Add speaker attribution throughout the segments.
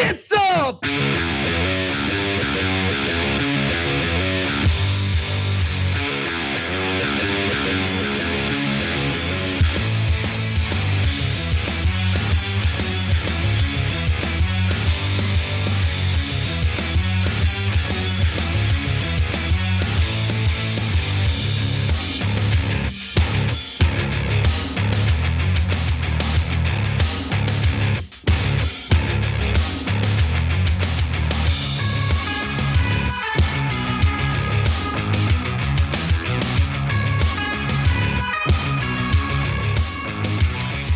Speaker 1: Get some!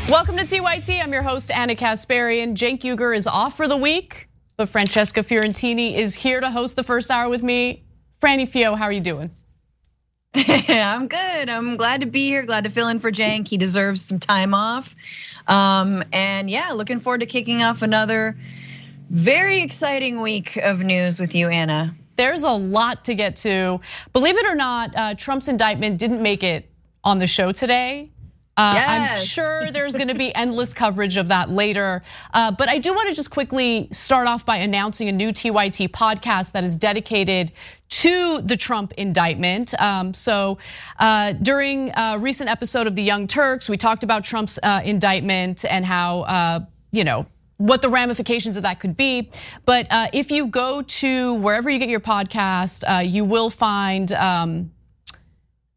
Speaker 2: Welcome to TYT, I'm your host, Anna Kasparian. Cenk Uygur is off for the week, but Francesca Fiorentini is here to host the first hour with me. Franny Fio, how are you doing?
Speaker 3: I'm good, I'm glad to be here, glad to fill in for Cenk. He deserves some time off. And yeah, looking forward to kicking off another very exciting week of news with you, Anna.
Speaker 2: There's a lot to get to. Believe it or not, Trump's indictment didn't make it on the show today.
Speaker 3: Yes.
Speaker 2: I'm sure there's gonna be endless coverage of that later. But I do wanna just quickly start off by announcing a new TYT podcast that is dedicated to the Trump indictment. During a recent episode of The Young Turks, we talked about Trump's indictment and how, what the ramifications of that could be. But if you go to wherever you get your podcast, you will find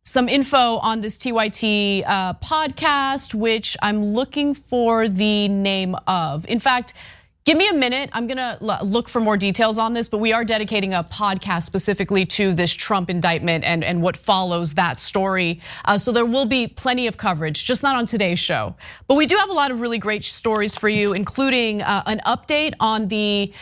Speaker 2: some info on this TYT podcast, which I'm looking for the name of. In fact, give me a minute, I'm gonna look for more details on this, but we are dedicating a podcast specifically to this Trump indictment and what follows that story. So there will be plenty of coverage, just not on today's show. But we do have a lot of really great stories for you, including an update on the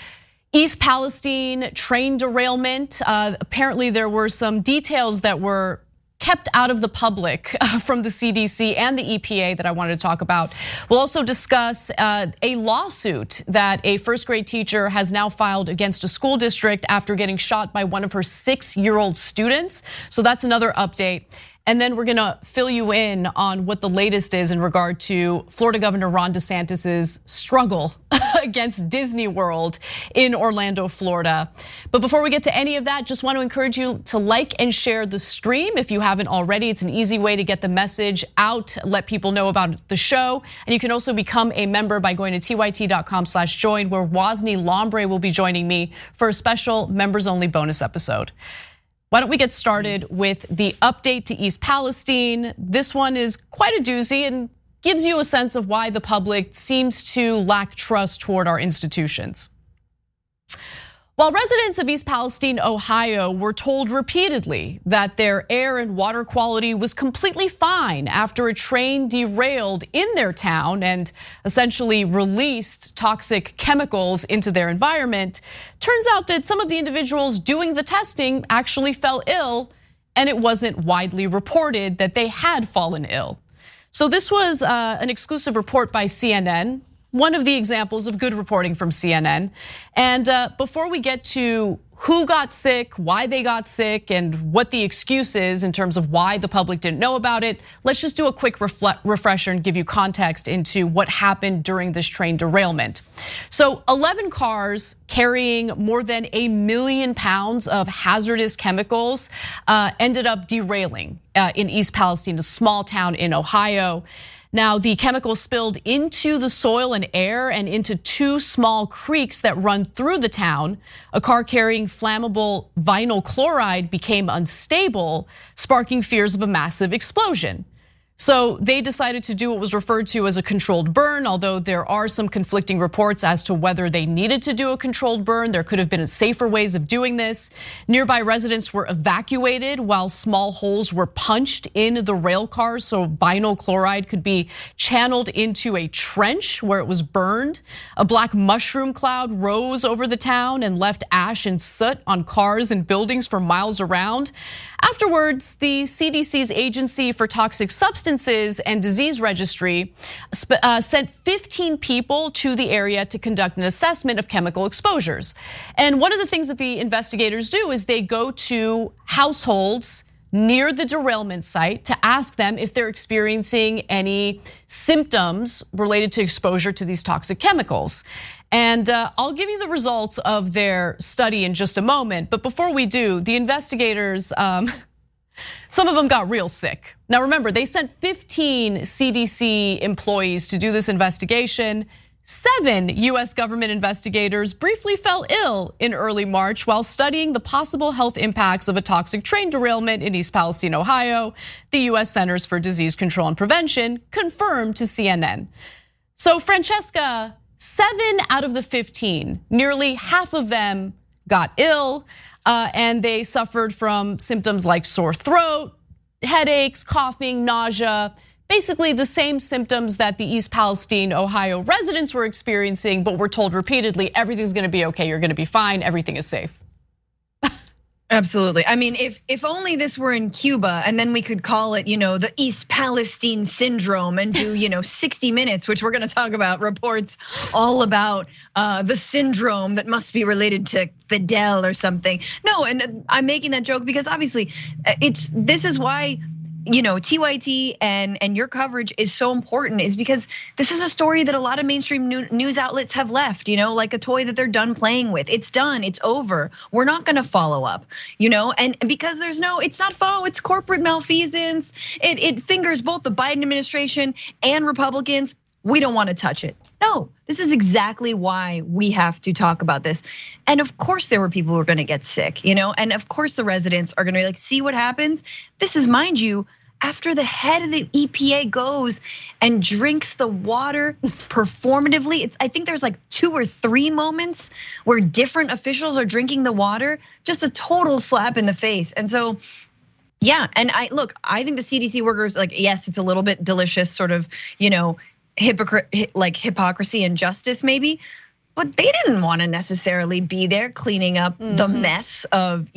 Speaker 2: East Palestine train derailment. Apparently there were some details that were kept out of the public from the CDC and the EPA that I wanted to talk about. We'll also discuss a lawsuit that a first grade teacher has now filed against a school district after getting shot by one of her 6-year-old students. So that's another update. And then we're gonna fill you in on what the latest is in regard to Florida Governor Ron DeSantis's struggle against Disney World in Orlando, Florida. But before we get to any of that, just want to encourage you to like and share the stream if you haven't already. It's an easy way to get the message out, let people know about the show. And you can also become a member by going to tyt.com/join, where Wozni Lombre will be joining me for a special members only bonus episode. Why don't we get started with the update to East Palestine? This one is quite a doozy and gives you a sense of why the public seems to lack trust toward our institutions. While residents of East Palestine, Ohio were told repeatedly that their air and water quality was completely fine after a train derailed in their town and essentially released toxic chemicals into their environment, turns out that some of the individuals doing the testing actually fell ill, and it wasn't widely reported that they had fallen ill. So this was an exclusive report by CNN, one of the examples of good reporting from CNN. And before we get to who got sick, why they got sick, and what the excuse is in terms of why the public didn't know about it, let's just do a quick refresher and give you context into what happened during this train derailment. So 11 cars carrying more than 1 million pounds of hazardous chemicals ended up derailing in East Palestine, a small town in Ohio. Now, the chemicals spilled into the soil and air and into 2 small creeks that run through the town. A car carrying flammable vinyl chloride became unstable, sparking fears of a massive explosion. So they decided to do what was referred to as a controlled burn, although there are some conflicting reports as to whether they needed to do a controlled burn. There could have been safer ways of doing this. Nearby residents were evacuated while small holes were punched in the rail cars so vinyl chloride could be channeled into a trench where it was burned. A black mushroom cloud rose over the town and left ash and soot on cars and buildings for miles around. Afterwards, the CDC's Agency for Toxic Substances and Disease Registry sent 15 people to the area to conduct an assessment of chemical exposures. And one of the things that the investigators do is they go to households near the derailment site to ask them if they're experiencing any symptoms related to exposure to these toxic chemicals. And I'll give you the results of their study in just a moment. But before we do, the investigators, some of them got real sick. Now remember, they sent 15 CDC employees to do this investigation. 7 US government investigators briefly fell ill in early March while studying the possible health impacts of a toxic train derailment in East Palestine, Ohio. The US Centers for Disease Control and Prevention confirmed to CNN. So Francesca, 7 out of the 15, nearly half of them got ill, and they suffered from symptoms like sore throat, headaches, coughing, nausea, basically the same symptoms that the East Palestine, Ohio residents were experiencing, but were told repeatedly, everything's gonna be okay, you're gonna be fine, everything is safe.
Speaker 3: Absolutely. I mean, if only this were in Cuba, and then we could call it, the East Palestine syndrome, and do 60 Minutes, which we're going to talk about, reports all about the syndrome that must be related to Fidel or something. No, and I'm making that joke because obviously this is why TYT and your coverage is so important, is because this is a story that a lot of mainstream news outlets have left, like a toy that they're done playing with. It's done, it's over. We're not gonna follow up, and because it's not follow, it's corporate malfeasance. It fingers both the Biden administration and Republicans. We don't wanna touch it. No, this is exactly why we have to talk about this. And of course there were people who are gonna get sick, and of course the residents are gonna be like, see what happens? This is, mind you, after the head of the EPA goes and drinks the water performatively. I think there's like 2 or 3 moments where different officials are drinking the water, just a total slap in the face. And so, yeah, and I think the CDC workers, yes, it's a little bit delicious, sort of, hypocrisy and justice maybe, but they didn't want to necessarily be there cleaning up the mess of,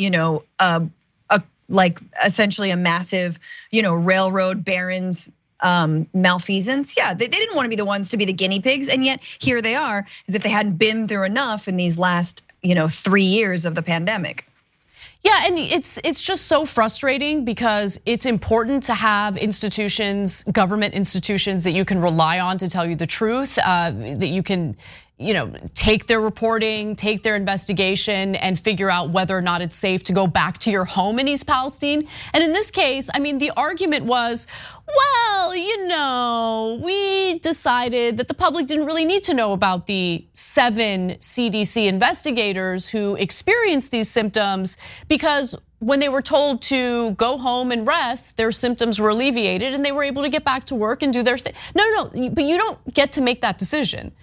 Speaker 3: essentially a massive, railroad barons malfeasance. Yeah, they didn't want to be the ones to be the guinea pigs, and yet here they are, as if they hadn't been through enough in these last, 3 years of the pandemic.
Speaker 2: Yeah, and it's just so frustrating because it's important to have institutions, government institutions that you can rely on to tell you the truth, that you can, take their reporting, take their investigation, and figure out whether or not it's safe to go back to your home in East Palestine. And in this case, the argument was, well, we decided that the public didn't really need to know about the 7 CDC investigators who experienced these symptoms, because when they were told to go home and rest, their symptoms were alleviated and they were able to get back to work and do their thing. No, but you don't get to make that decision.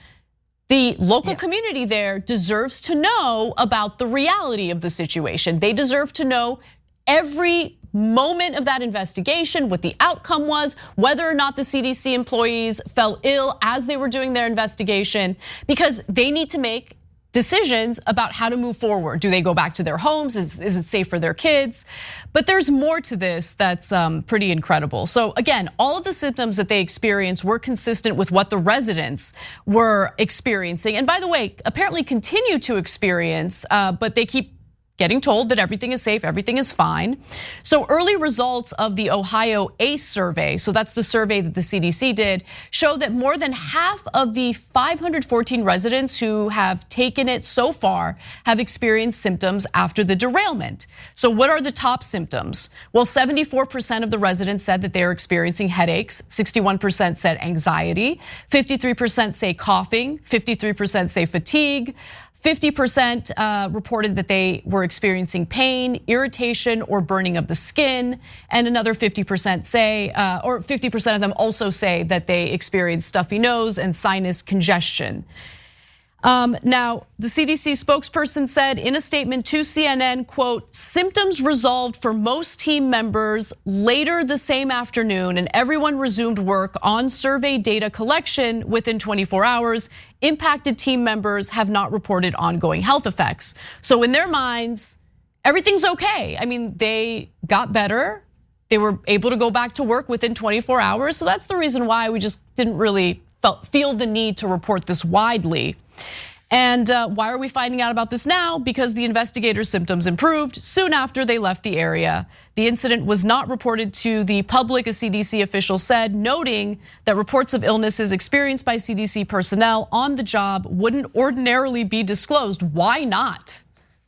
Speaker 2: The local community there deserves to know about the reality of the situation. They deserve to know every moment of that investigation, what the outcome was, whether or not the CDC employees fell ill as they were doing their investigation, because they need to make decisions about how to move forward. Do they go back to their homes? Is it safe for their kids? But there's more to this that's pretty incredible. So again, all of the symptoms that they experienced were consistent with what the residents were experiencing. And by the way, apparently continue to experience, but they keep getting told that everything is safe, everything is fine. So early results of the Ohio ACE survey, so that's the survey that the CDC did, show that more than half of the 514 residents who have taken it so far have experienced symptoms after the derailment. So what are the top symptoms? Well, 74% of the residents said that they are experiencing headaches, 61% said anxiety, 53% say coughing, 53% say fatigue, 50% reported that they were experiencing pain, irritation, or burning of the skin, and another 50% say, or 50% of them also say that they experienced stuffy nose and sinus congestion. Now, the CDC spokesperson said in a statement to CNN, quote, symptoms resolved for most team members later the same afternoon, and everyone resumed work on survey data collection within 24 hours. Impacted team members have not reported ongoing health effects. So in their minds, everything's okay. They got better. They were able to go back to work within 24 hours. So that's the reason why we just didn't really feel the need to report this widely. And why are we finding out about this now? Because the investigators' symptoms improved soon after they left the area. The incident was not reported to the public, a CDC official said, noting that reports of illnesses experienced by CDC personnel on the job wouldn't ordinarily be disclosed. Why not?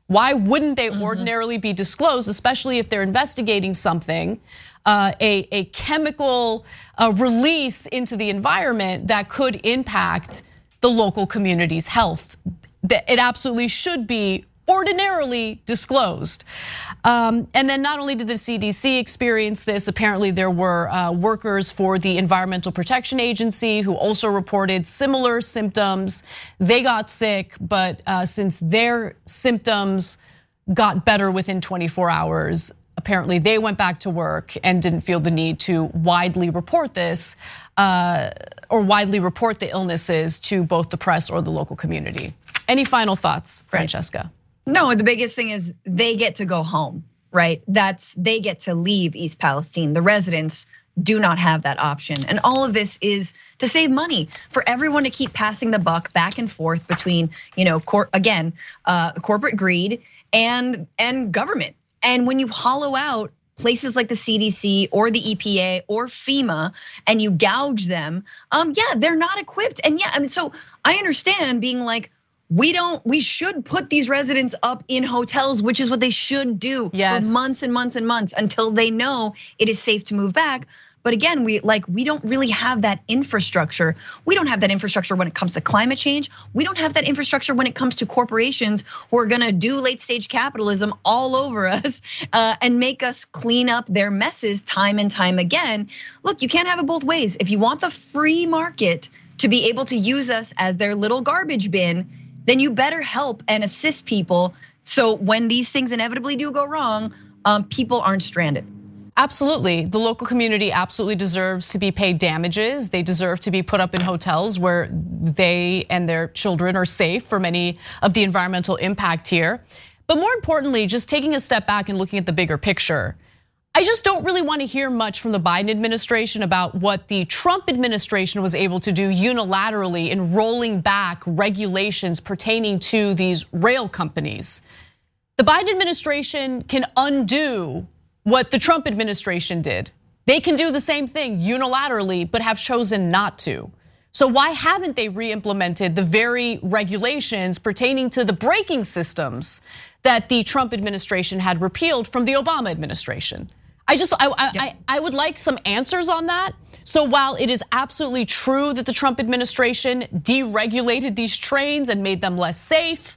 Speaker 2: Why wouldn't they ordinarily be disclosed, especially if they're investigating something, a chemical release into the environment that could impact the local community's health? It absolutely should be ordinarily disclosed. And then not only did the CDC experience this, apparently there were workers for the Environmental Protection Agency who also reported similar symptoms. They got sick, but since their symptoms got better within 24 hours, apparently they went back to work and didn't feel the need to widely report this or widely report the illnesses to both the press or the local community. Any final thoughts, Francesca?
Speaker 3: No, the biggest thing is they get to go home, right? They get to leave East Palestine. The residents do not have that option. And all of this is to save money for everyone to keep passing the buck back and forth between, corporate greed and government. And when you hollow out places like the CDC or the EPA or FEMA and you gouge them, they're not equipped. And so I understand being like, we should put these residents up in hotels, which is what they should do for months and months and months until they know it is safe to move back. But again, we don't really have that infrastructure. We don't have that infrastructure when it comes to climate change. We don't have that infrastructure when it comes to corporations who are gonna do late stage capitalism all over us and make us clean up their messes time and time again. Look, you can't have it both ways. If you want the free market to be able to use us as their little garbage bin, then you better help and assist people so when these things inevitably do go wrong, people aren't stranded.
Speaker 2: Absolutely, the local community absolutely deserves to be paid damages. They deserve to be put up in hotels where they and their children are safe from any of the environmental impact here. But more importantly, just taking a step back and looking at the bigger picture, I just don't really want to hear much from the Biden administration about what the Trump administration was able to do unilaterally in rolling back regulations pertaining to these rail companies. The Biden administration can undo what the Trump administration did. They can do the same thing unilaterally, but have chosen not to. So why haven't they re-implemented the very regulations pertaining to the braking systems that the Trump administration had repealed from the Obama administration? I would like some answers on that. So while it is absolutely true that the Trump administration deregulated these trains and made them less safe,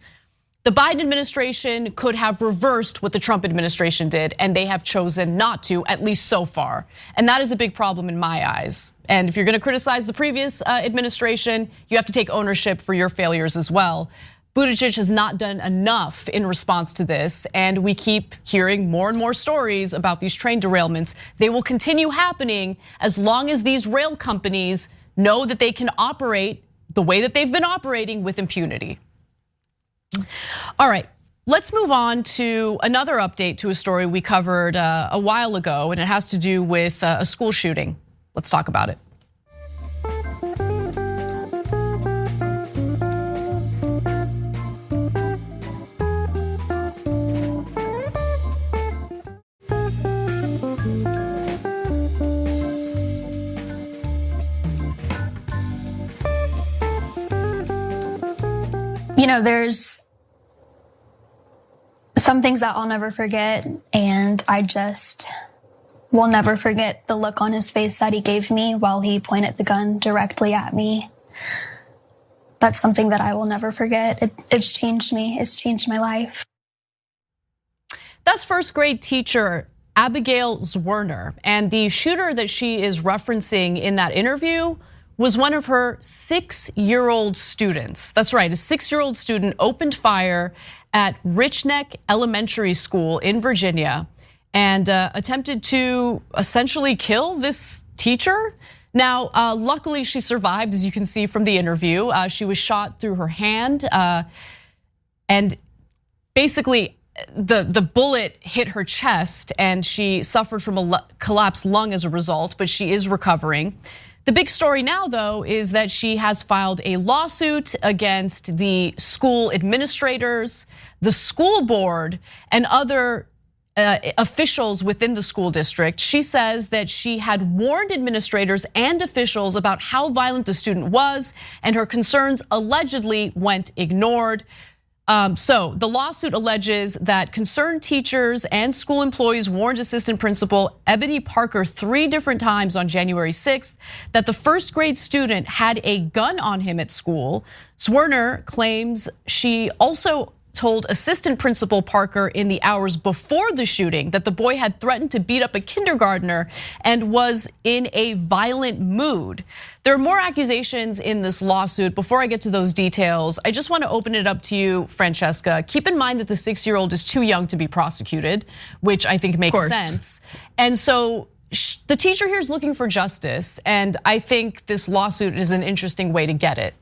Speaker 2: the Biden administration could have reversed what the Trump administration did, and they have chosen not to, at least so far. And that is a big problem in my eyes. And if you're gonna criticize the previous administration, you have to take ownership for your failures as well. Buttigieg has not done enough in response to this, and we keep hearing more and more stories about these train derailments. They will continue happening as long as these rail companies know that they can operate the way that they've been operating with impunity. All right, let's move on to another update to a story we covered a while ago, and it has to do with a school shooting. Let's talk about it.
Speaker 1: You know, there's some things that I'll never forget, and I just will never forget the look on his face that he gave me while he pointed the gun directly at me. That's something that I will never forget. It's changed me, it's changed my life.
Speaker 2: That's first grade teacher Abigail Zwerner, and the shooter that she is referencing in that interview was one of her 6-year-old students. That's right, a 6-year-old student opened fire at Rich Neck Elementary School in Virginia and attempted to essentially kill this teacher. Now, luckily she survived, as you can see from the interview. She was shot through her hand and basically the bullet hit her chest and she suffered from a collapsed lung as a result, but she is recovering. The big story now, though, is that she has filed a lawsuit against the school administrators, the school board, and other officials within the school district. She says that she had warned administrators and officials about how violent the student was, and her concerns allegedly went ignored. So the lawsuit alleges that concerned teachers and school employees warned assistant principal Ebony Parker 3 different times on January 6th that the first grade student had a gun on him at school. Zwerner claims she also told assistant principal Parker in the hours before the shooting that the boy had threatened to beat up a kindergartner and was in a violent mood. There are more accusations in this lawsuit. Before I get to those details, I just want to open it up to you, Francesca. Keep in mind that the 6-year-old is too young to be prosecuted, which I think makes sense. And so the teacher here is looking for justice, and I think this lawsuit is an interesting way to get it.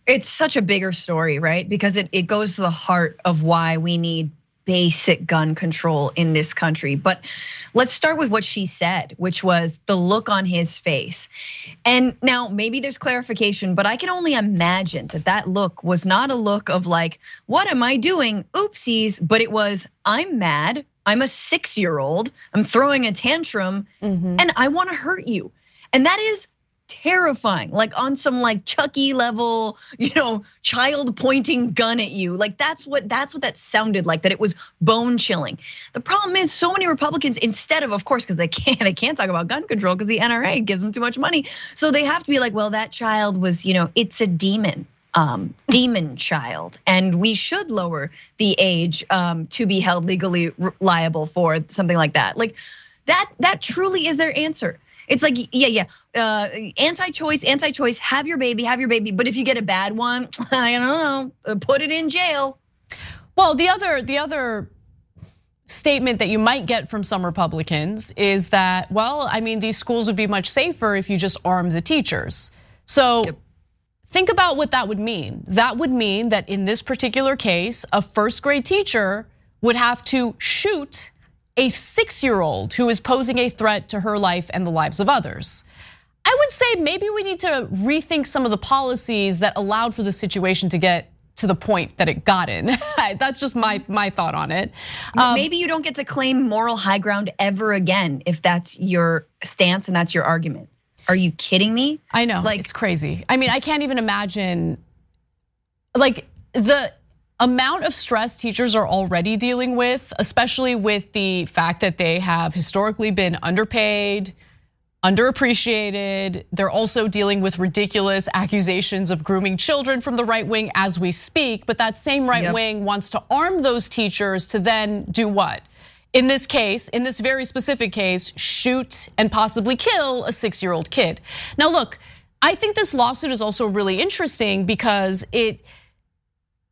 Speaker 3: It's such a bigger story, right? Because it goes to the heart of why we need basic gun control in this country. But let's start with what she said, which was the look on his face. And now maybe there's clarification, but I can only imagine that look was not a look of like, what am I doing? Oopsies, but it was, I'm mad, I'm a 6-year-old, I'm throwing a tantrum, and I wanna hurt you. And that is terrifying, like on some like Chucky level, child pointing gun at you. Like that's what that sounded like, that it was bone chilling. The problem is so many Republicans, instead of course, because they can't talk about gun control because the NRA gives them too much money. So they have to be like, well, that child was, it's a demon. Demon child, and we should lower the age to be held legally liable for something like that. Like that truly is their answer. It's like, anti-choice, have your baby. But if you get a bad one, I don't know, put it in jail.
Speaker 2: Well, the other statement that you might get from some Republicans is that, well, I mean, these schools would be much safer if you just armed the teachers. So think about what that would mean. That would mean that in this particular case, a first grade teacher would have to shoot a 6-year-old who is posing a threat to her life and the lives of others. I would say maybe we need to rethink some of the policies that allowed for the situation to get to the point that it got in. That's just my thought on it.
Speaker 3: Maybe you don't get to claim moral high ground ever again if that's your stance and that's your argument. Are you kidding me?
Speaker 2: I know, it's crazy. I mean, I can't even imagine like the amount of stress teachers are already dealing with, especially with the fact that they have historically been underpaid, underappreciated. They're also dealing with ridiculous accusations of grooming children from the right wing as we speak, but that same right wing wants to arm those teachers to then do what? In this case, in this very specific case, shoot and possibly kill a 6-year-old kid. Now look, I think this lawsuit is also really interesting because it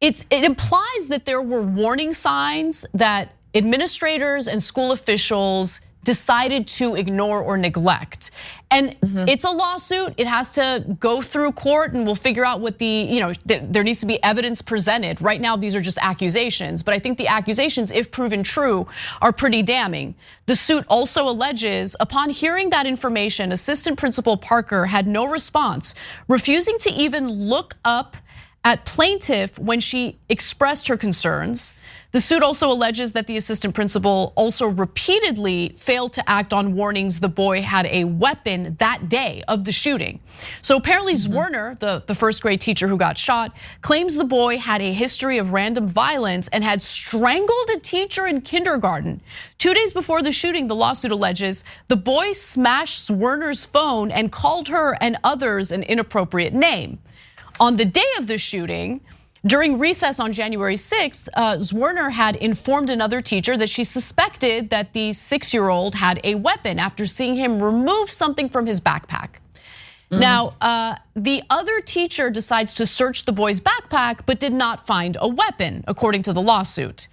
Speaker 2: implies that there were warning signs that administrators and school officials decided to ignore or neglect. And it's a lawsuit, it has to go through court and we'll figure out what there needs to be evidence presented. Right now, these are just accusations, but I think the accusations, if proven true, are pretty damning. The suit also alleges, upon hearing that information, Assistant Principal Parker had no response, refusing to even look up at plaintiff when she expressed her concerns. The suit also alleges that the assistant principal also repeatedly failed to act on warnings the boy had a weapon that day of the shooting. So apparently Zwerner, the first grade teacher who got shot, claims the boy had a history of random violence and had strangled a teacher in kindergarten. 2 days before the shooting, the lawsuit alleges the boy smashed Zwerner's phone and called her and others an inappropriate name. On the day of the shooting, during recess on January 6th, Zwerner had informed another teacher that she suspected that the 6-year-old had a weapon after seeing him remove something from his backpack. Now, the other teacher decides to search the boy's backpack, but did not find a weapon, according to the lawsuit.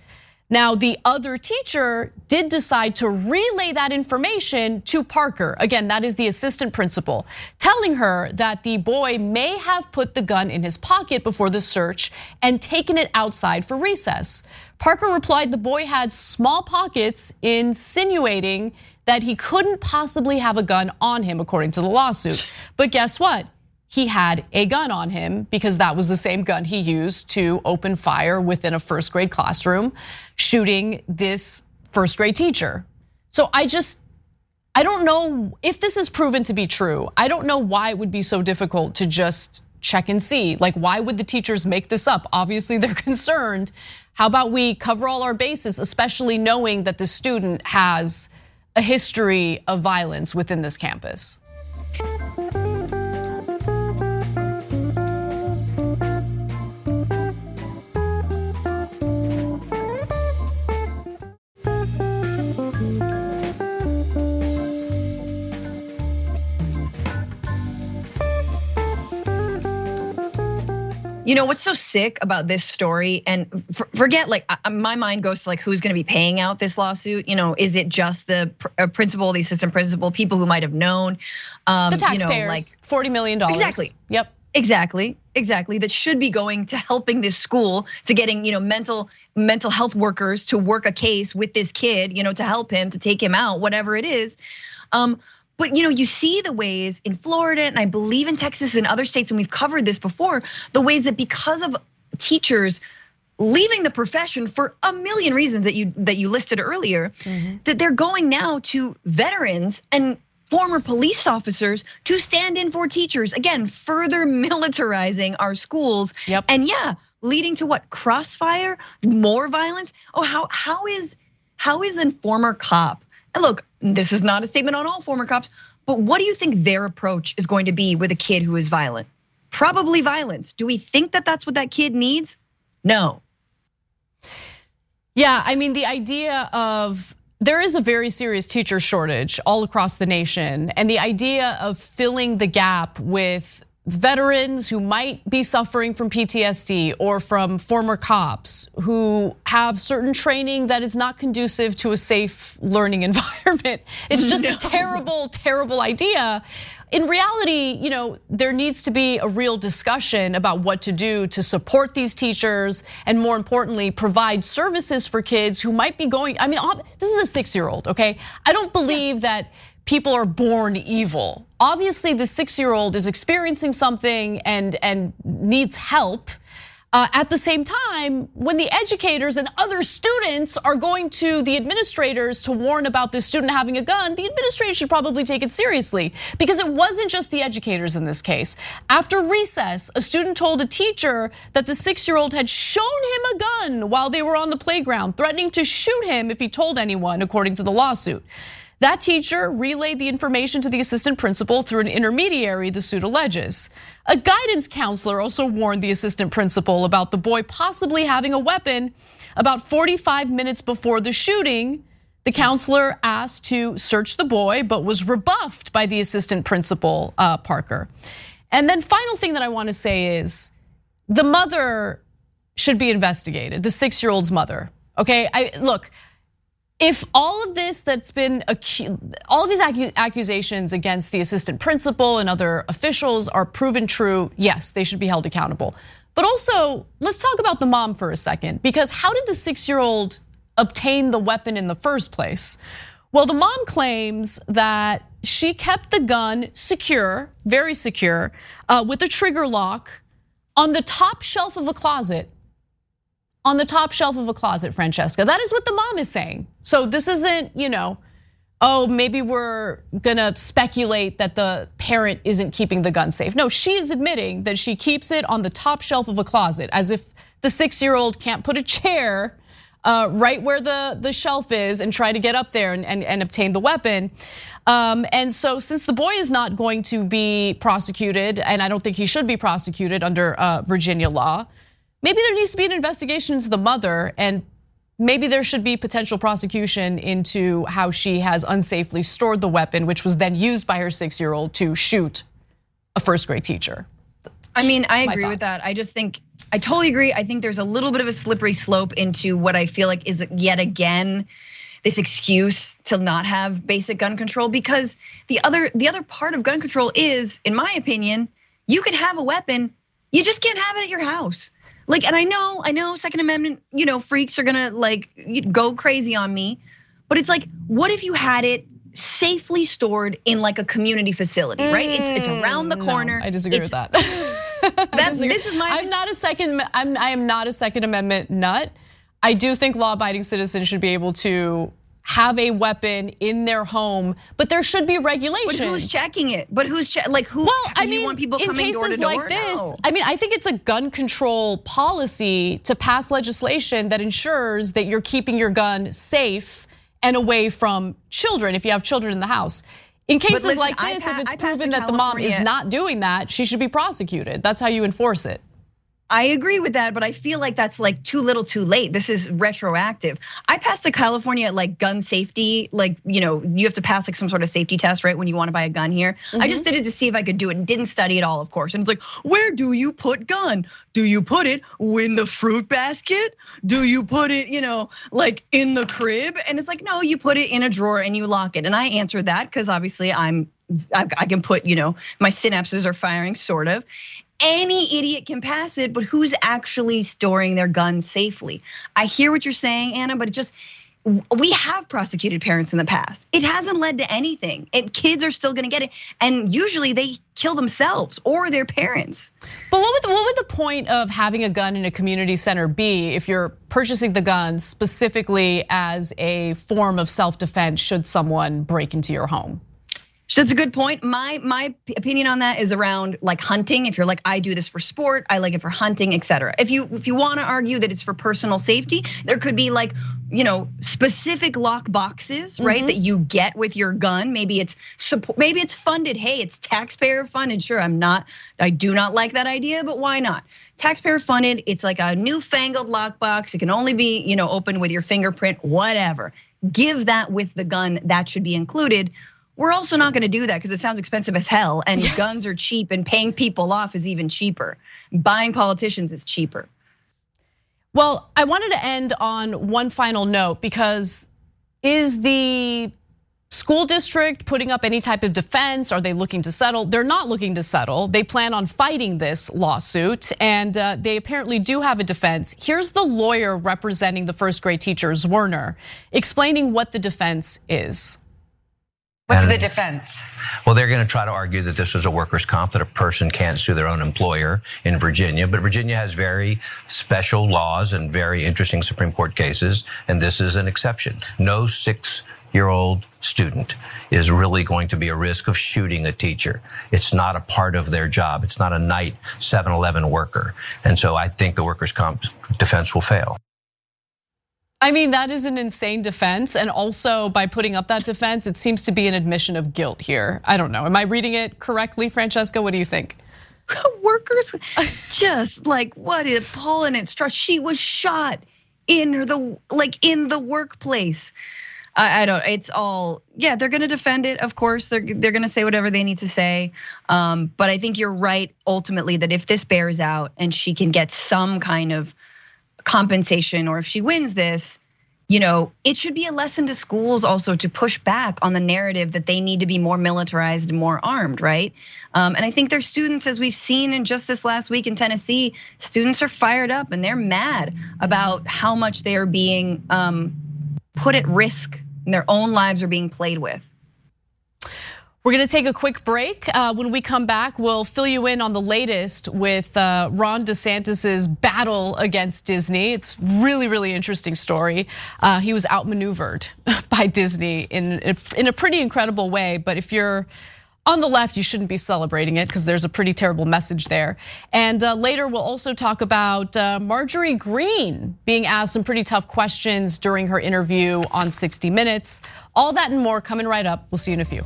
Speaker 2: Now, the other teacher did decide to relay that information to Parker. Again, that is the assistant principal, telling her that the boy may have put the gun in his pocket before the search and taken it outside for recess. Parker replied the boy had small pockets, insinuating that he couldn't possibly have a gun on him, according to the lawsuit. But guess what? He had a gun on him because that was the same gun he used to open fire within a first grade classroom, shooting this first grade teacher. So I don't know if this is proven to be true. I don't know why it would be so difficult to just check and see. Like, why would the teachers make this up? Obviously, they're concerned. How about we cover all our bases, especially knowing that the student has a history of violence within this campus?
Speaker 3: You know what's so sick about this story, and forget, like, my mind goes to like who's going to be paying out this lawsuit. You know, is it just the principal, the assistant principal, people who might have known?
Speaker 2: The taxpayers,
Speaker 3: you know, like
Speaker 2: $40 million.
Speaker 3: Exactly.
Speaker 2: Yep.
Speaker 3: Exactly. That should be going to helping this school, to getting, you know, mental health workers to work a case with this kid, you know, to help him, to take him out, whatever it is. But you know, you see the ways in Florida, and I believe in Texas and other states, and we've covered this before, the ways that because of teachers leaving the profession for a million reasons that you listed earlier, that they're going now to veterans and former police officers to stand in for teachers. Again, further militarizing our schools.
Speaker 2: Yep.
Speaker 3: And yeah, leading to what? Crossfire, more violence. Oh, how is a former cop? And look, this is not a statement on all former cops, but what do you think their approach is going to be with a kid who is violent? Probably violence. Do we think that that's what that kid needs? No.
Speaker 2: Yeah, I mean, the idea of there is a very serious teacher shortage all across the nation, and the idea of filling the gap with veterans who might be suffering from PTSD or from former cops who have certain training that is not conducive to a safe learning environment. It's just a terrible, terrible idea. In reality, you know, there needs to be a real discussion about what to do to support these teachers, and more importantly, provide services for kids who might be going, I mean, this is a 6-year-old, okay? I don't believe that people are born evil. Obviously, the 6-year-old is experiencing something and needs help. At the same time, when the educators and other students are going to the administrators to warn about this student having a gun, the administrator should probably take it seriously, because it wasn't just the educators in this case. After recess, a student told a teacher that the 6-year-old had shown him a gun while they were on the playground, threatening to shoot him if he told anyone, according to the lawsuit. That teacher relayed the information to the assistant principal through an intermediary, the suit alleges. A guidance counselor also warned the assistant principal about the boy possibly having a weapon. About 45 minutes before the shooting, the counselor asked to search the boy, but was rebuffed by the assistant principal, Parker. And then final thing that I want to say is the mother should be investigated, the 6-year-old's mother, okay? Look, if all of this that's been, all of these accusations against the assistant principal and other officials are proven true, yes, they should be held accountable. But also, let's talk about the mom for a second, because how did the 6-year-old obtain the weapon in the first place? Well, the mom claims that she kept the gun secure, very secure, with a trigger lock on the top shelf of a closet. On the top shelf of a closet, Francesca. That is what the mom is saying. So this isn't, oh, maybe we're gonna speculate that the parent isn't keeping the gun safe. No, she is admitting that she keeps it on the top shelf of a closet, as if the 6-year-old can't put a chair right where the shelf is and try to get up there and obtain the weapon. And so since the boy is not going to be prosecuted, and I don't think he should be prosecuted under Virginia law, maybe there needs to be an investigation into the mother, and maybe there should be potential prosecution into how she has unsafely stored the weapon, which was then used by her 6-year-old to shoot a first grade teacher.
Speaker 3: I mean, I agree with that. I just think, I totally agree. I think there's a little bit of a slippery slope into what I feel like is yet again this excuse to not have basic gun control, because the other part of gun control is, in my opinion, you can have a weapon, you just can't have it at your house. Like, and I know Second Amendment, freaks are gonna like go crazy on me, but it's like, what if you had it safely stored in like a community facility, right? It's around the corner.
Speaker 2: No, I disagree with that.
Speaker 3: This is my.
Speaker 2: I am not a Second Amendment nut. I do think law-abiding citizens should be able to have a weapon in their home, but there should be regulations.
Speaker 3: But who's checking it? But who's like who?
Speaker 2: Well, I mean,
Speaker 3: you want people
Speaker 2: in
Speaker 3: coming door to
Speaker 2: cases
Speaker 3: door?
Speaker 2: like this,
Speaker 3: No.
Speaker 2: I mean, I think it's a gun control policy to pass legislation that ensures that you're keeping your gun safe and away from children if you have children in the house. In cases like this, if it's proven that the mom is not doing that, she should be prosecuted. That's how you enforce it.
Speaker 3: I agree with that, but I feel like that's like too little too late. This is retroactive. I passed a California like gun safety, like, you have to pass like some sort of safety test, right? When you want to buy a gun here. I just did it to see if I could do it and didn't study it all, of course. And it's like, where do you put gun? Do you put it in the fruit basket? Do you put it, like in the crib? And it's like, no, you put it in a drawer and you lock it. And I answered that because obviously I can put, my synapses are firing sort of. Any idiot can pass it, but who's actually storing their guns safely? I hear what you're saying, Anna, but we have prosecuted parents in the past. It hasn't led to anything. And kids are still gonna get it. And usually they kill themselves or their parents.
Speaker 2: But what would the point of having a gun in a community center be if you're purchasing the gun specifically as a form of self-defense should someone break into your home?
Speaker 3: That's a good point. My opinion on that is around like hunting. If you're like, I do this for sport, I like it for hunting, etc. If you want to argue that it's for personal safety, there could be like, specific lock boxes, right? That you get with your gun. Maybe it's funded. Hey, it's taxpayer funded. Sure, I do not like that idea, but why not? Taxpayer funded. It's like a newfangled lockbox. It can only be, open with your fingerprint, whatever. Give that with the gun. That should be included. We're also not gonna do that because it sounds expensive as hell and guns are cheap and paying people off is even cheaper. Buying politicians is cheaper.
Speaker 2: Well, I wanted to end on one final note because is the school district putting up any type of defense? Are they looking to settle? They're not looking to settle. They plan on fighting this lawsuit and they apparently do have a defense. Here's the lawyer representing the first grade teachers, Werner, explaining what the defense is.
Speaker 4: What's the defense?
Speaker 5: Well, they're going to try to argue that this is a workers' comp, that a person can't sue their own employer in Virginia. But Virginia has very special laws and very interesting Supreme Court cases, and this is an exception. No 6-year-old student is really going to be a risk of shooting a teacher. It's not a part of their job. It's not a night 7-Eleven worker. And so I think the workers' comp defense will fail.
Speaker 2: I mean, that is an insane defense. And also by putting up that defense, it seems to be an admission of guilt here. I don't know. Am I reading it correctly, Francesca? What do you think?
Speaker 3: Workers just like what is Paul and its trust. She was shot in the workplace. I don't, it's all, they're gonna defend it, of course. They're gonna say whatever they need to say. But I think you're right, ultimately, that if this bears out and she can get some kind of compensation, or if she wins this, it should be a lesson to schools also to push back on the narrative that they need to be more militarized and more armed, right? And I think their students, as we've seen in just this last week in Tennessee, students are fired up and they're mad about how much they are being put at risk and their own lives are being played with.
Speaker 2: We're gonna take a quick break. When we come back, we'll fill you in on the latest with Ron DeSantis's battle against Disney. It's really, really interesting story. He was outmaneuvered by Disney in a pretty incredible way. But if you're on the left, you shouldn't be celebrating it because there's a pretty terrible message there. And later we'll also talk about Marjorie Greene being asked some pretty tough questions during her interview on 60 Minutes. All that and more coming right up. We'll see you in a few.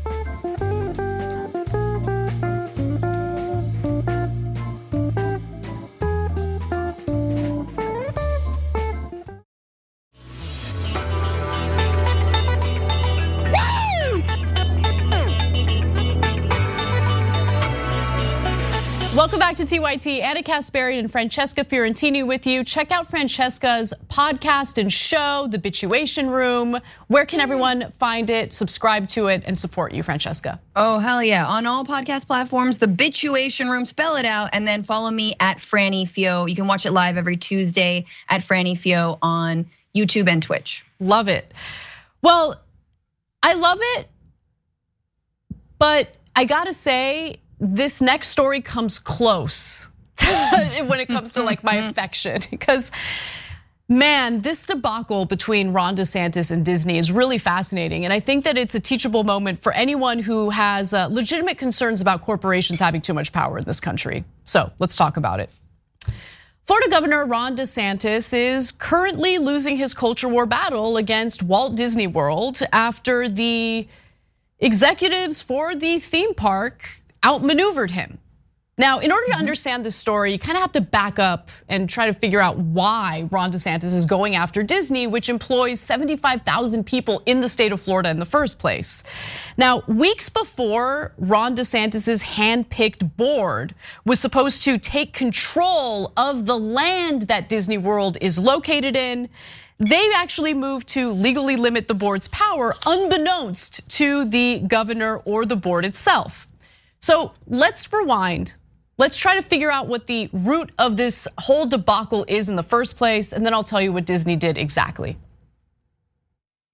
Speaker 2: Welcome back to TYT. Anna Kasparian and Francesca Fiorentini with you. Check out Francesca's podcast and show, The Bituation Room. Where can everyone find it, subscribe to it, and support you, Francesca?
Speaker 3: Oh, hell yeah. On all podcast platforms, The Bituation Room, spell it out, and then follow me at Franny Fio. You can watch it live every Tuesday at Franny Fio on YouTube and Twitch.
Speaker 2: Love it. Well, I love it But I gotta say, this next story comes close when it comes to like my affection, because man, this debacle between Ron DeSantis and Disney is really fascinating. And I think that it's a teachable moment for anyone who has legitimate concerns about corporations having too much power in this country. So let's talk about it. Florida Governor Ron DeSantis is currently losing his culture war battle against Walt Disney World after the executives for the theme park outmaneuvered him. Now, in order to understand this story, you kind of have to back up and try to figure out why Ron DeSantis is going after Disney, which employs 75,000 people in the state of Florida in the first place. Now, weeks before Ron DeSantis's handpicked board was supposed to take control of the land that Disney World is located in, they actually moved to legally limit the board's power unbeknownst to the governor or the board itself. So let's rewind. Let's try to figure out what the root of this whole debacle is in the first place, and then I'll tell you what Disney did exactly.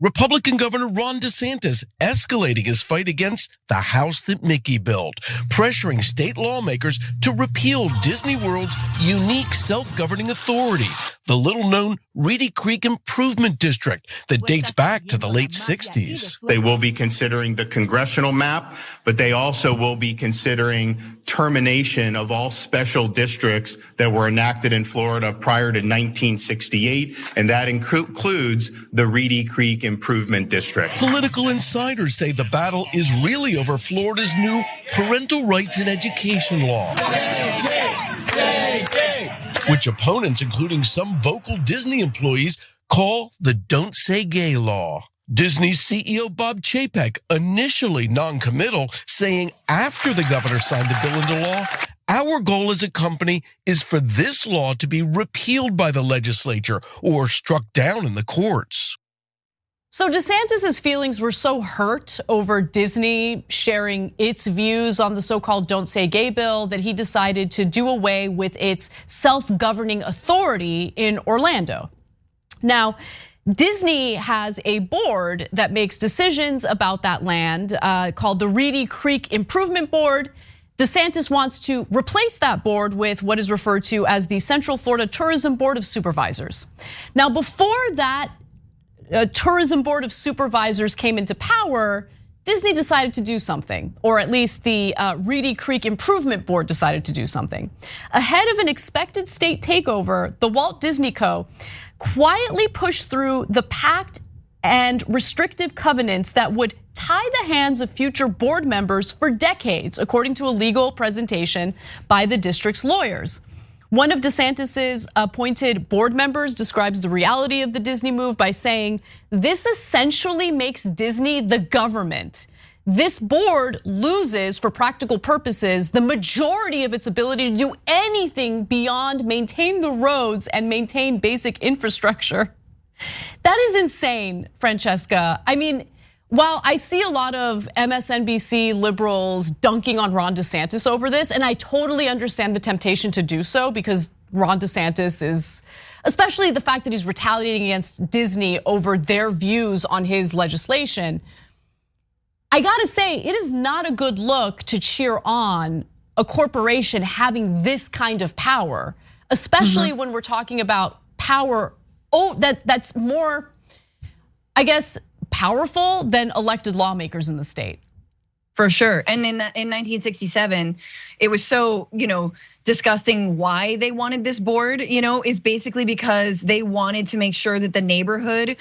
Speaker 6: Republican Governor Ron DeSantis escalating his fight against the house that Mickey built, pressuring state lawmakers to repeal Disney World's unique self-governing authority, the little-known Reedy Creek Improvement District that dates back to the late 60s.
Speaker 7: They will be considering the congressional map, but they also will be considering termination of all special districts that were enacted in Florida prior to 1968, and that includes the Reedy Creek Improvement District.
Speaker 6: Political insiders say the battle is really over Florida's new parental rights in education law, which opponents, including some vocal Disney employees, call the Don't Say Gay law. Disney's CEO Bob Chapek, initially non-committal, saying after the governor signed the bill into law, our goal as a company is for this law to be repealed by the legislature or struck down in the courts.
Speaker 2: So DeSantis's feelings were so hurt over Disney sharing its views on the so-called Don't Say Gay bill that he decided to do away with its self-governing authority in Orlando. Now, Disney has a board that makes decisions about that land called the Reedy Creek Improvement Board. DeSantis wants to replace that board with what is referred to as the Central Florida Tourism Board of Supervisors. Now, before that Tourism Board of Supervisors came into power, Disney decided to do something, or at least the Reedy Creek Improvement Board decided to do something. Ahead of an expected state takeover, the Walt Disney Co. quietly pushed through the pact and restrictive covenants that would tie the hands of future board members for decades, according to a legal presentation by the district's lawyers. One of DeSantis's appointed board members describes the reality of the Disney move by saying, "This essentially makes Disney the government. This board loses, for practical purposes, the majority of its ability to do anything beyond maintain the roads and maintain basic infrastructure." That is insane, Francesca. I mean, while I see a lot of MSNBC liberals dunking on Ron DeSantis over this, and I totally understand the temptation to do so because Ron DeSantis is, especially the fact that he's retaliating against Disney over their views on his legislation. I gotta say, it is not a good look to cheer on a corporation having this kind of power, especially when we're talking about power that's more, I guess, powerful than elected lawmakers in the state.
Speaker 3: For sure, and in 1967, it was so, discussing why they wanted this board, is basically because they wanted to make sure that the neighborhood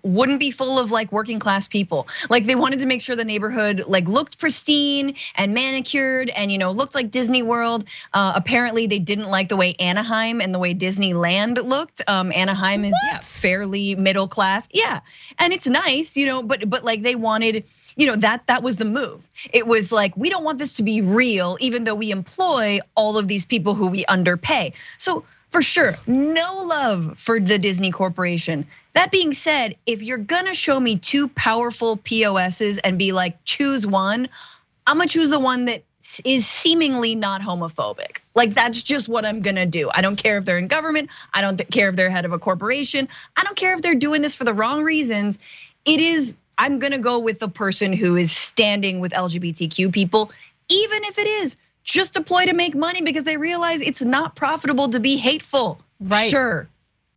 Speaker 3: wouldn't be full of like working class people. Like they wanted to make sure the neighborhood like looked pristine and manicured and looked like Disney World. Apparently they didn't like the way Anaheim and the way Disneyland looked. Anaheim is fairly middle class. Yeah, and it's nice, but like they wanted, that was the move. It was like, we don't want this to be real, even though we employ all of these people who we underpay. So for sure, no love for the Disney Corporation. That being said, if you're gonna show me two powerful POSs and be like, choose one, I'm gonna choose the one that is seemingly not homophobic. Like that's just what I'm gonna do. I don't care if they're in government. I don't care if they're head of a corporation. I don't care if they're doing this for the wrong reasons. It is I'm gonna go with the person who is standing with LGBTQ people, even if it is just a ploy to make money because they realize it's not profitable to be hateful.
Speaker 2: Right.
Speaker 3: Sure,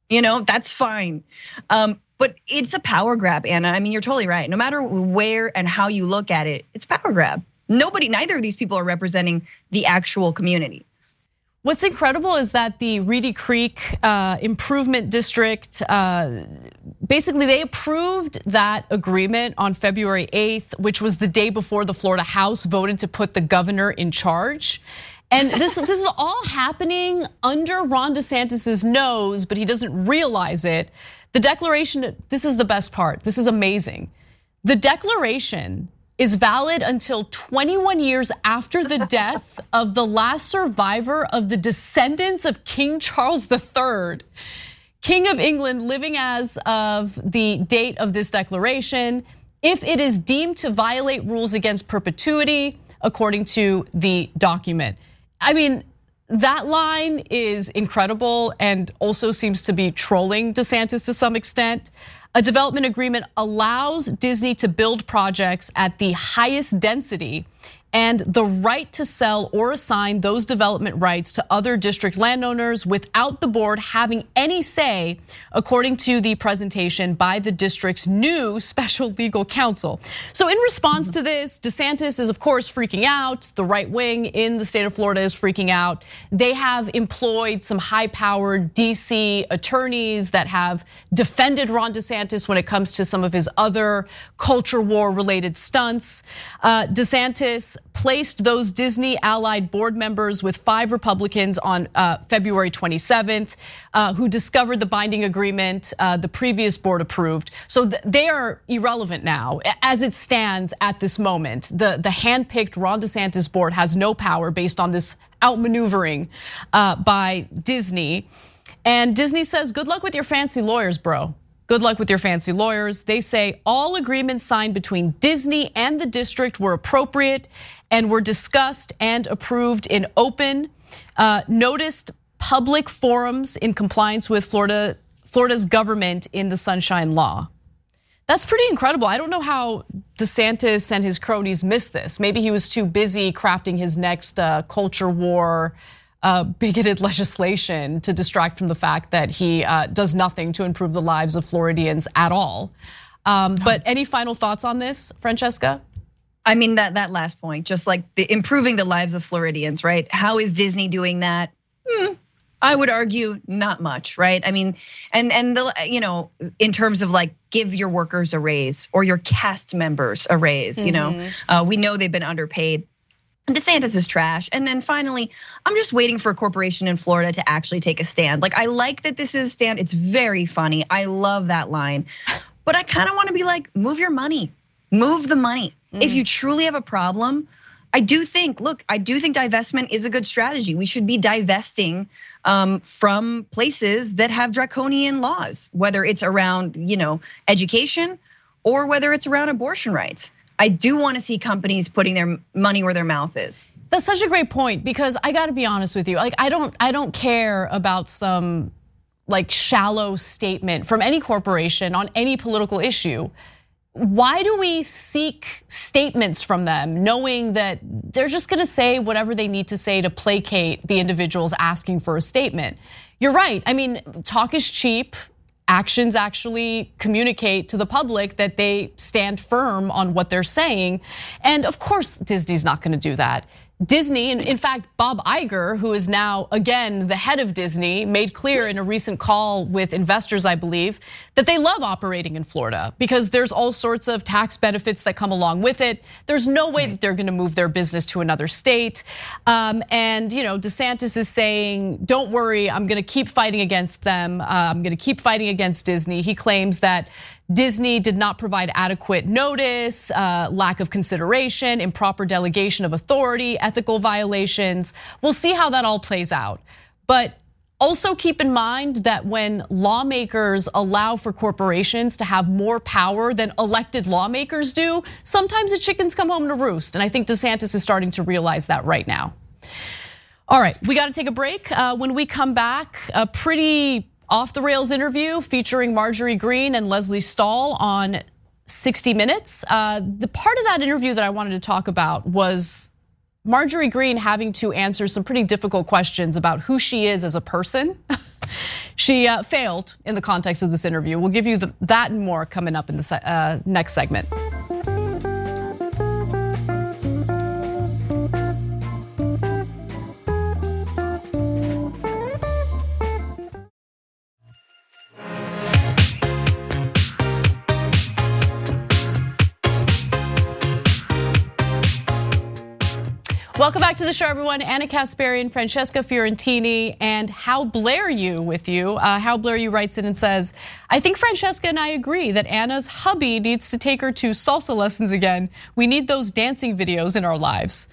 Speaker 3: that's fine. But it's a power grab, Anna. I mean, you're totally right. No matter where and how you look at it, it's power grab. Neither of these people are representing the actual community.
Speaker 2: What's incredible is that the Reedy Creek Improvement District, basically they approved that agreement on February 8th, which was the day before the Florida House voted to put the governor in charge. And this is all happening under Ron DeSantis's nose, but he doesn't realize it. The declaration, this is the best part, this is amazing. The declaration is valid until 21 years after the death of the last survivor of the descendants of King Charles III, King of England, living as of the date of this declaration, if it is deemed to violate rules against perpetuity, according to the document. I mean, that line is incredible and also seems to be trolling DeSantis to some extent. A development agreement allows Disney to build projects at the highest density and the right to sell or assign those development rights to other district landowners without the board having any say, according to the presentation by the district's new special legal counsel. So in response to this, DeSantis is of course freaking out. The right wing in the state of Florida is freaking out. They have employed some high-powered DC attorneys that have defended Ron DeSantis when it comes to some of his other culture war related stunts. DeSantis placed those Disney allied board members with 5 Republicans on February 27th, who discovered the binding agreement the previous board approved. So they are irrelevant now as it stands at this moment. The handpicked Ron DeSantis board has no power based on this outmaneuvering by Disney. And Disney says, good luck with your fancy lawyers, bro. Good luck with your fancy lawyers. They say all agreements signed between Disney and the district were appropriate and were discussed and approved in open, noticed public forums in compliance with Florida's government in the Sunshine Law. That's pretty incredible. I don't know how DeSantis and his cronies missed this. Maybe he was too busy crafting his next culture war bigoted legislation to distract from the fact that he does nothing to improve the lives of Floridians at all. But any final thoughts on this, Francesca?
Speaker 3: I mean, that last point, just like improving the lives of Floridians, right? How is Disney doing that? I would argue not much, right? I mean, and in terms of like give your workers a raise or your cast members a raise, we know they've been underpaid. DeSantis is trash. And then finally, I'm just waiting for a corporation in Florida to actually take a stand. Like, I like that this is a stand. It's very funny. I love that line. But I kind of want to be like, move your money, move the money. If you truly have a problem, I do think divestment is a good strategy. We should be divesting from places that have draconian laws, whether it's around, education or whether it's around abortion rights. I do want to see companies putting their money where their mouth is.
Speaker 2: That's such a great point, because I got to be honest with you. Like, I don't care about some like shallow statement from any corporation on any political issue. Why do we seek statements from them knowing that they're just going to say whatever they need to say to placate the individuals asking for a statement? You're right. I mean, talk is cheap. Actions actually communicate to the public that they stand firm on what they're saying. And of course, Disney's not going to do that. Disney, and in fact, Bob Iger, who is now again the head of Disney, made clear in a recent call with investors, I believe, that they love operating in Florida because there's all sorts of tax benefits that come along with it. There's no way that they're going to move their business to another state. And DeSantis is saying, don't worry, I'm going to keep fighting against them. I'm going to keep fighting against Disney. He claims that Disney did not provide adequate notice, lack of consideration, improper delegation of authority, ethical violations. We'll see how that all plays out. But also keep in mind that when lawmakers allow for corporations to have more power than elected lawmakers do, sometimes the chickens come home to roost. And I think DeSantis is starting to realize that right now. All right, we got to take a break. When we come back, a pretty off the rails interview featuring Marjorie Greene and Leslie Stahl on 60 Minutes. The part of that interview that I wanted to talk about was Marjorie Greene having to answer some pretty difficult questions about who she is as a person. She failed in the context of this interview. We'll give you that and more coming up in the next segment. Welcome back to the show, everyone. Anna Kasparian, Francesca Fiorentini, and How Blair You with you. How Blair You writes in and says, I think Francesca and I agree that Anna's hubby needs to take her to salsa lessons again. We need those dancing videos in our lives.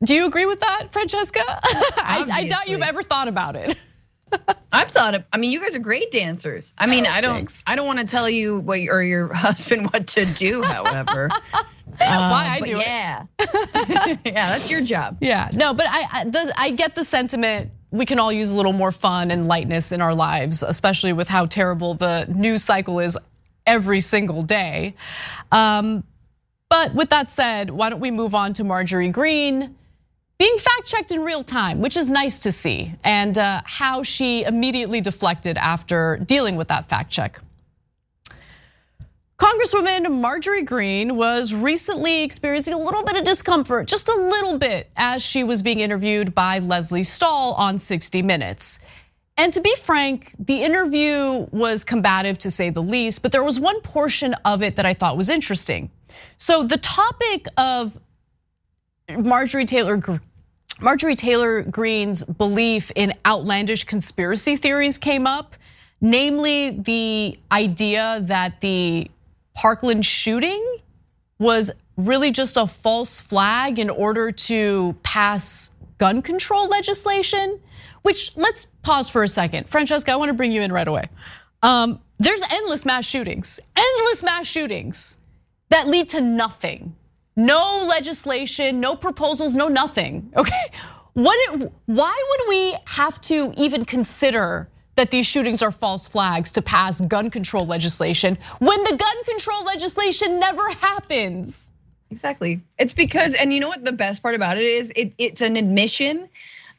Speaker 2: Do you agree with that, Francesca? I doubt you've ever thought about it.
Speaker 3: I've thought of, I mean, you guys are great dancers. I mean, I don't want to tell you what or your husband what to do, however.
Speaker 2: Why I do
Speaker 3: it. Yeah, that's your job.
Speaker 2: Yeah, no, but I get the sentiment. We can all use a little more fun and lightness in our lives, especially with how terrible the news cycle is every single day. But with that said, why don't we move on to Marjorie Greene being fact-checked in real time, which is nice to see, and how she immediately deflected after dealing with that fact check. Congresswoman Marjorie Greene was recently experiencing a little bit of discomfort, just a little bit, as she was being interviewed by Lesley Stahl on 60 Minutes. And to be frank, the interview was combative to say the least, but there was one portion of it that I thought was interesting. So the topic of Marjorie Taylor Greene's belief in outlandish conspiracy theories came up, namely the idea that the Parkland shooting was really just a false flag in order to pass gun control legislation, which, let's pause for a second. Francesca, I want to bring you in right away. There's endless mass shootings that lead to nothing. No legislation, no proposals, no nothing, okay? Why would we have to even consider that these shootings are false flags to pass gun control legislation when the gun control legislation never happens?
Speaker 3: Exactly. It's because, and you know what the best part about it is? It's an admission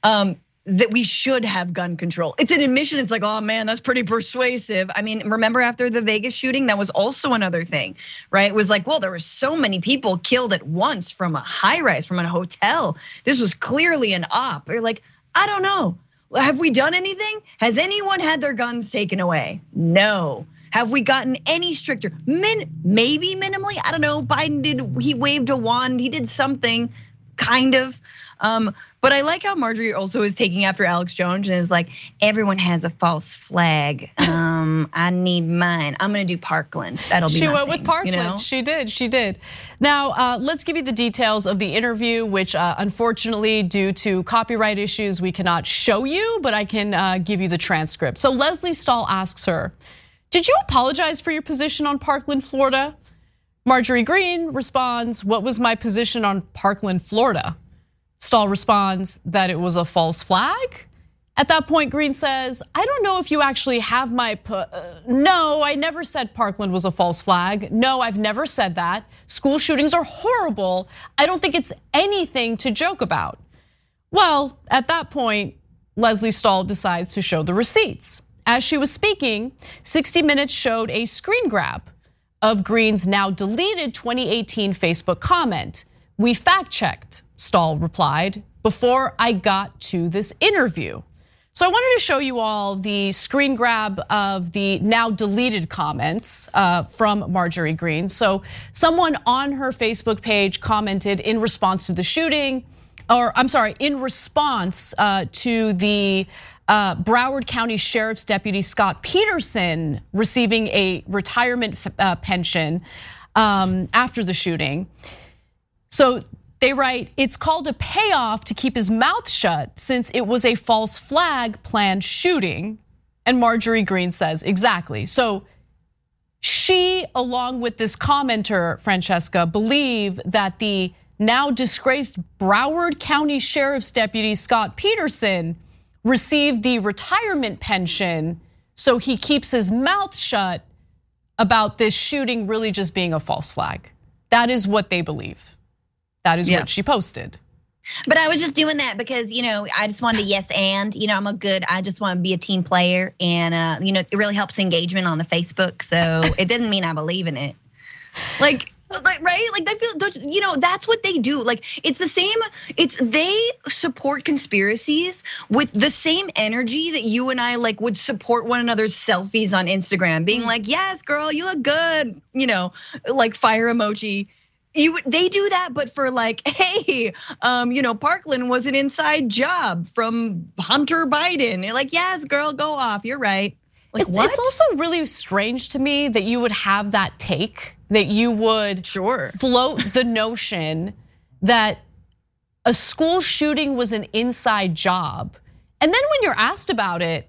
Speaker 3: that we should have gun control. It's an admission, it's like, oh man, that's pretty persuasive. I mean, remember after the Vegas shooting, that was also another thing, right? It was like, well, there were so many people killed at once from a high rise, from a hotel. This was clearly an op. You're like, I don't know. Have we done anything? Has anyone had their guns taken away? No. Have we gotten any stricter? Maybe minimally, I don't know. Biden he waved a wand, he did something, kind of. But I like how Marjorie also is taking after Alex Jones and is like, everyone has a false flag. I need mine. I'm gonna do Parkland. That'll be
Speaker 2: She
Speaker 3: my
Speaker 2: went
Speaker 3: thing,
Speaker 2: with Parkland,
Speaker 3: you know?
Speaker 2: She did. Now, let's give you the details of the interview, which unfortunately, due to copyright issues, we cannot show you, but I can give you the transcript. So Lesley Stahl asks her, did you apologize for your position on Parkland, Florida? Marjorie Greene responds, what was my position on Parkland, Florida? Stahl responds that it was a false flag. At that point, Greene says, I don't know if you actually have my, no, I never said Parkland was a false flag. No, I've never said that. School shootings are horrible. I don't think it's anything to joke about. Well, at that point, Lesley Stahl decides to show the receipts. As she was speaking, 60 Minutes showed a screen grab of Greene's now deleted 2018 Facebook comment. We fact checked, Stahl replied, before I got to this interview. So I wanted to show you all the screen grab of the now deleted comments from Marjorie Greene. So someone on her Facebook page commented in response to the shooting, or I'm sorry, in response to the Broward County Sheriff's Deputy Scott Peterson receiving a retirement pension after the shooting. So they write, it's called a payoff to keep his mouth shut since it was a false flag planned shooting. And Marjorie Greene says, exactly. So she, along with this commenter, Francesca, believe that the now disgraced Broward County Sheriff's Deputy Scott Peterson received the retirement pension so he keeps his mouth shut about this shooting really just being a false flag. That is what they believe. That is what she posted.
Speaker 3: But I was just doing that because, I just wanted to I just want to be a team player. And, it really helps engagement on the Facebook. So it doesn't mean I believe in it. Right? Like I feel, that's what they do. Like it's the same, they support conspiracies with the same energy that you and I would support one another's selfies on Instagram, being like, yes, girl, you look good, like fire emoji. They do that, but for hey, Parkland was an inside job from Hunter Biden. You're like, yes, girl, go off. You're right. What?
Speaker 2: It's also really strange to me that you would have that take, that you would float the notion that a school shooting was an inside job. And then when you're asked about it,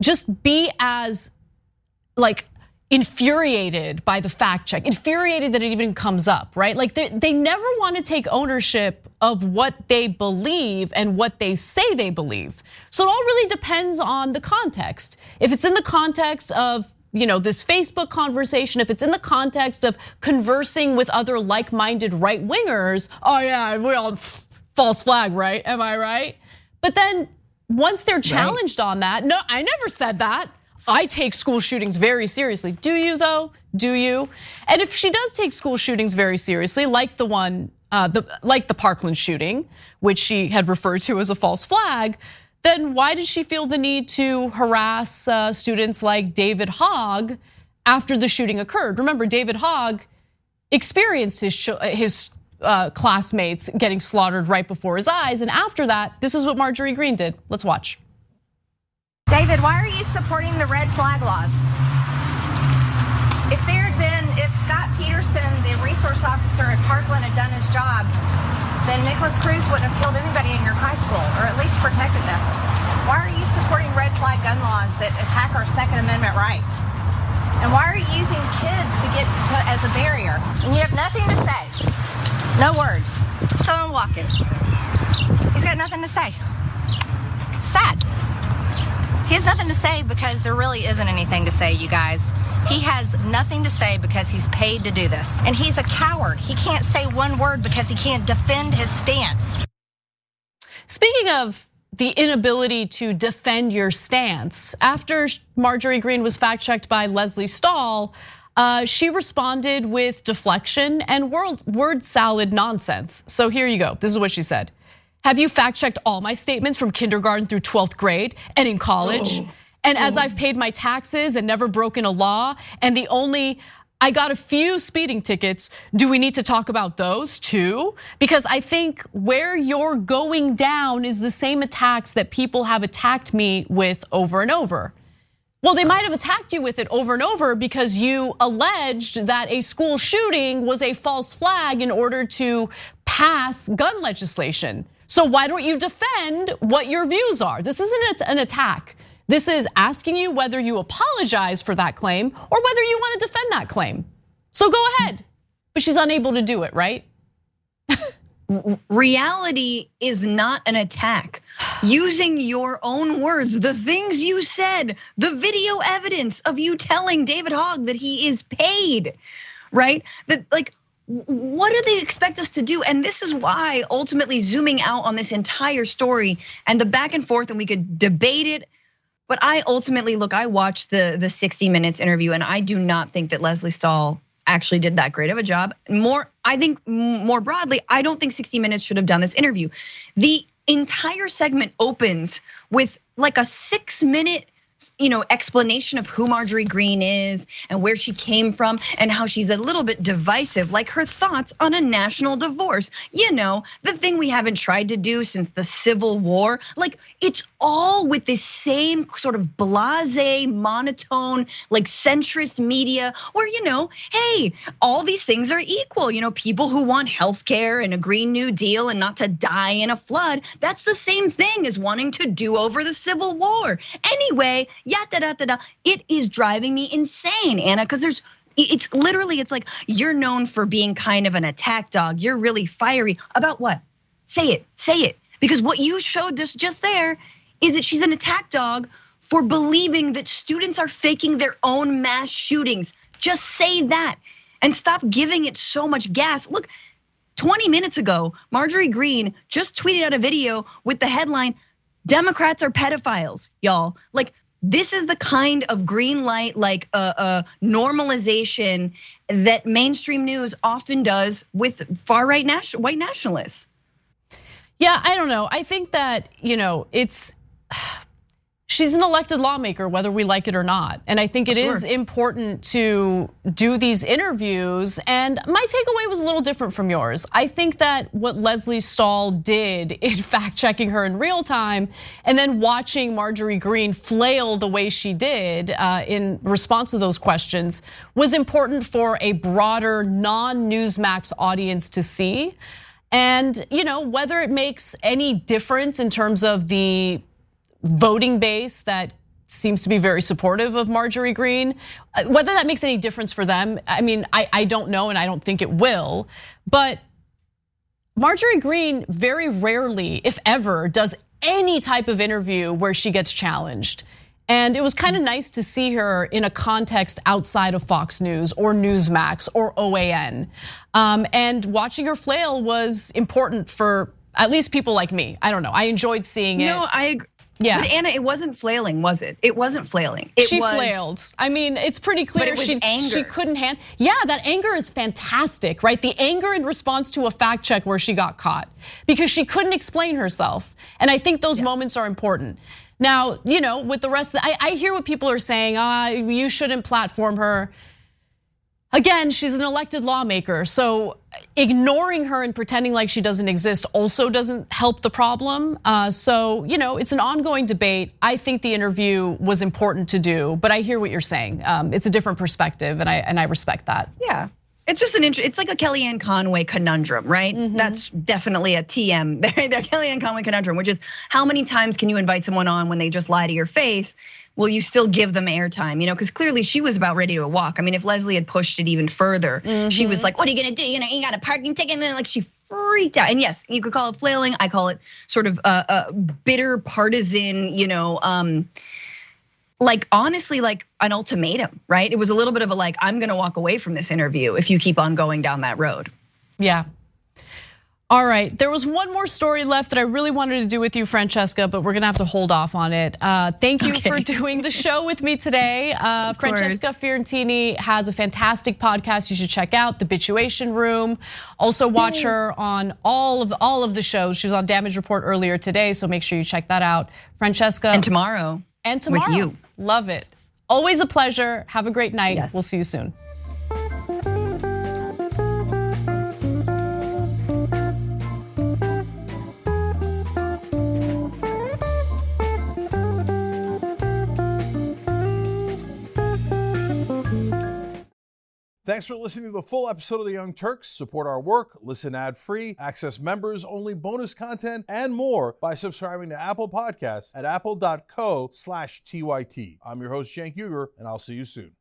Speaker 2: just be as infuriated by the fact check, infuriated that it even comes up, right? Like they never want to take ownership of what they believe and what they say they believe. So it all really depends on the context. If it's in the context of this Facebook conversation, if it's in the context of conversing with other like-minded right-wingers, oh yeah, we're all false flag, right? Am I right? But then once they're challenged on that, no, I never said that. I take school shootings very seriously. Do you though? Do you? And if she does take school shootings very seriously, like the one, like the Parkland shooting, which she had referred to as a false flag, then why did she feel the need to harass students like David Hogg after the shooting occurred? Remember, David Hogg experienced his classmates getting slaughtered right before his eyes, and after that, this is what Marjorie Greene did. Let's watch.
Speaker 8: David, why are you supporting the red flag laws? If Scott Peterson, the resource officer at Parkland, had done his job, then Nicholas Cruz wouldn't have killed anybody in your high school, or at least protected them. Why are you supporting red flag gun laws that attack our Second Amendment rights? And why are you using kids as a barrier? And you have nothing to say. No words. So I'm walking. He's got nothing to say. Sad. He has nothing to say because there really isn't anything to say, you guys. He has nothing to say because he's paid to do this. And he's a coward. He can't say one word because he can't defend his stance.
Speaker 2: Speaking of the inability to defend your stance, after Marjorie Greene was fact-checked by Leslie Stahl, she responded with deflection and word salad nonsense. So here you go. This is what she said. Have you fact-checked all my statements from kindergarten through 12th grade and in college? And as I've paid my taxes and never broken a law, and I got a few speeding tickets, do we need to talk about those too? Because I think where you're going down is the same attacks that people have attacked me with over and over. Well, they might have attacked you with it over and over because you alleged that a school shooting was a false flag in order to pass gun legislation. So why don't you defend what your views are? This isn't an attack. This is asking you whether you apologize for that claim or whether you want to defend that claim. So go ahead. But she's unable to do it, right?
Speaker 3: Reality is not an attack. Using your own words, the things you said, the video evidence of you telling David Hogg that he is paid, right? That what do they expect us to do? And this is why ultimately zooming out on this entire story and the back and forth, and we could debate it. But I ultimately, I watched the 60 Minutes interview, and I do not think that Leslie Stahl actually did that great of a job. I think more broadly, I don't think 60 Minutes should have done this interview. The entire segment opens with a 6-minute explanation of who Marjorie Greene is and where she came from and how she's a little bit divisive, like her thoughts on a national divorce. The thing we haven't tried to do since the Civil War. It's all with this same sort of blasé, monotone, centrist media where, hey, all these things are equal. People who want healthcare and a Green New Deal and not to die in a flood, that's the same thing as wanting to do over the Civil War. Anyway, it is driving me insane, Anna, because it's like you're known for being kind of an attack dog. You're really fiery about what? Say it. Because what you showed us just there is that she's an attack dog for believing that students are faking their own mass shootings. Just say that and stop giving it so much gas. Look, 20 minutes ago, Marjorie Greene just tweeted out a video with the headline, Democrats are pedophiles, y'all. Like, this is the kind of green light, like a normalization that mainstream news often does with far-right white nationalists.
Speaker 2: Yeah, I don't know. I think that, she's an elected lawmaker, whether we like it or not. And I think it is important to do these interviews. And my takeaway was a little different from yours. I think that what Leslie Stahl did in fact checking her in real time and then watching Marjorie Greene flail the way she did in response to those questions was important for a broader non-Newsmax audience to see. And whether it makes any difference in terms of the voting base that seems to be very supportive of Marjorie Greene, whether that makes any difference for them, I mean, I don't know, and I don't think it will. But Marjorie Greene very rarely, if ever, does any type of interview where she gets challenged. And it was kind of nice to see her in a context outside of Fox News or Newsmax or OAN. And watching her flail was important for at least people like me. I don't know, I enjoyed seeing it.
Speaker 3: No, I agree.
Speaker 2: Yeah.
Speaker 3: But Anna, it wasn't flailing, was it? It wasn't flailing.
Speaker 2: She flailed. I mean, it's pretty clear
Speaker 3: but it was anger.
Speaker 2: She couldn't Yeah, that anger is fantastic, right? The anger in response to a fact check where she got caught because she couldn't explain herself. And I think those moments are important. Now, with the rest of I hear what people are saying, you shouldn't platform her. Again, she's an elected lawmaker, so ignoring her and pretending like she doesn't exist also doesn't help the problem. So, it's an ongoing debate. I think the interview was important to do, but I hear what you're saying. It's a different perspective, and I respect that.
Speaker 3: Yeah, it's just it's like a Kellyanne Conway conundrum, right? Mm-hmm. That's definitely a TM. The Kellyanne Conway conundrum, which is how many times can you invite someone on when they just lie to your face? Will you still give them airtime? Because clearly she was about ready to walk. I mean, if Leslie had pushed it even further, she was like, what are you gonna do? You got a parking ticket, and like she freaked out. And yes, you could call it flailing. I call it sort of a bitter partisan, like honestly, like an ultimatum, right? It was a little bit of a like, I'm gonna walk away from this interview if you keep on going down that road.
Speaker 2: Yeah. All right, there was one more story left that I really wanted to do with you, Francesca, but we're gonna have to hold off on it. Thank you for doing the show with me today. Francesca Fiorentini has a fantastic podcast you should check out, The Bituation Room. Also watch her on all of the shows. She was on Damage Report earlier today, so make sure you check that out. Francesca.
Speaker 3: And tomorrow. With you.
Speaker 2: Love it. Always a pleasure. Have a great night. Yes. We'll see you soon.
Speaker 9: Thanks for listening to the full episode of The Young Turks. Support our work, listen ad-free, access members-only bonus content, and more by subscribing to Apple Podcasts at apple.co/TYT. I'm your host, Cenk Uygur, and I'll see you soon.